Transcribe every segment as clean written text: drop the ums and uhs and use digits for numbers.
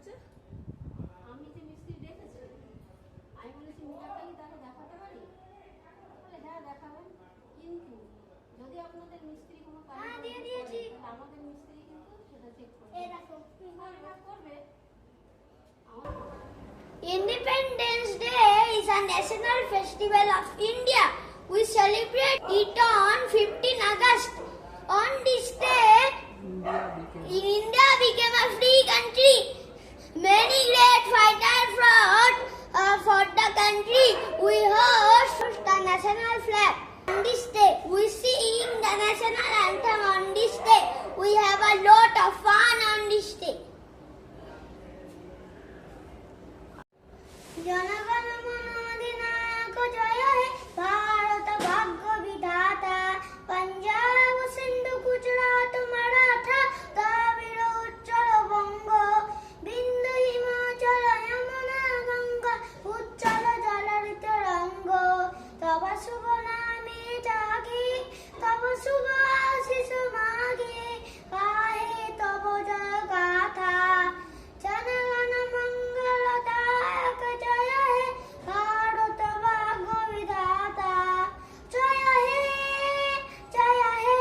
দেখাচ্ছে? আমি যে মিস্ত্রি দেখেছি, আমি বলেছি মিটারটা কি তাকে দেখাতে পারি? বলে হ্যাঁ দেখাবেন, কিন্তু যদি আপনাদের মিস্ত্রি কোনো কাজ করে তাহলে আমাদের মিস্ত্রি কিন্তু সেটা চেক করবে। Independence Day is a national festival of India. We celebrate it on 15 August. On this day, India became a free country. Many great fighters fought for the country. We host the national flag. On this day, we sing the national anthem. On this day, we have a lot of fun on this day. जनगण मन अधिनायक जय हे भारत भाग्य विधाता पंजाब सिंधु गुजरात मराठा द्राविड़ उत्कल बंग बिंदु हिमाचल यमुना गंगा उज्जल जलरित रंग तब शुभ नामे जागे तब शुभ आशीष मागे गाहे तब जय गाथा जनगण मंगलदायक जय हे भारत भाग्य विधाता जय हे जय हे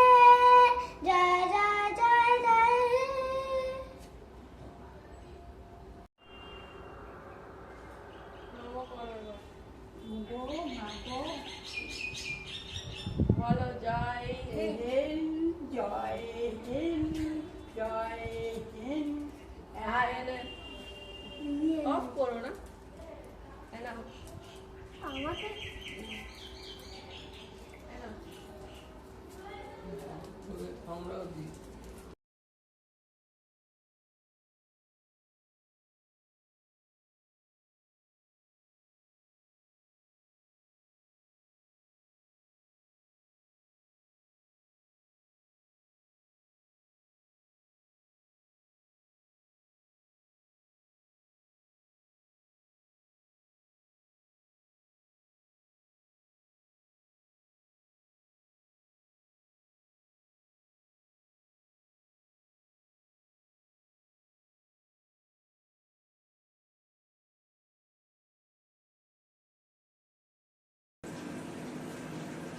जय जय जय जय हे। বলো জয় হিন্দ, জয় হিন্দ, জয় হিন্দ। অফ করো না, আমাকে আমরাও দিই।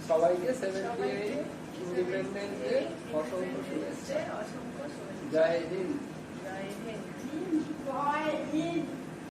সবাইকে 78 ইন্ডিপেন্ডেন্স ডে অসংখ্য শুভেচ্ছা। জয় হিন্দ। জয় হিন্দ। জয় হিন্দ।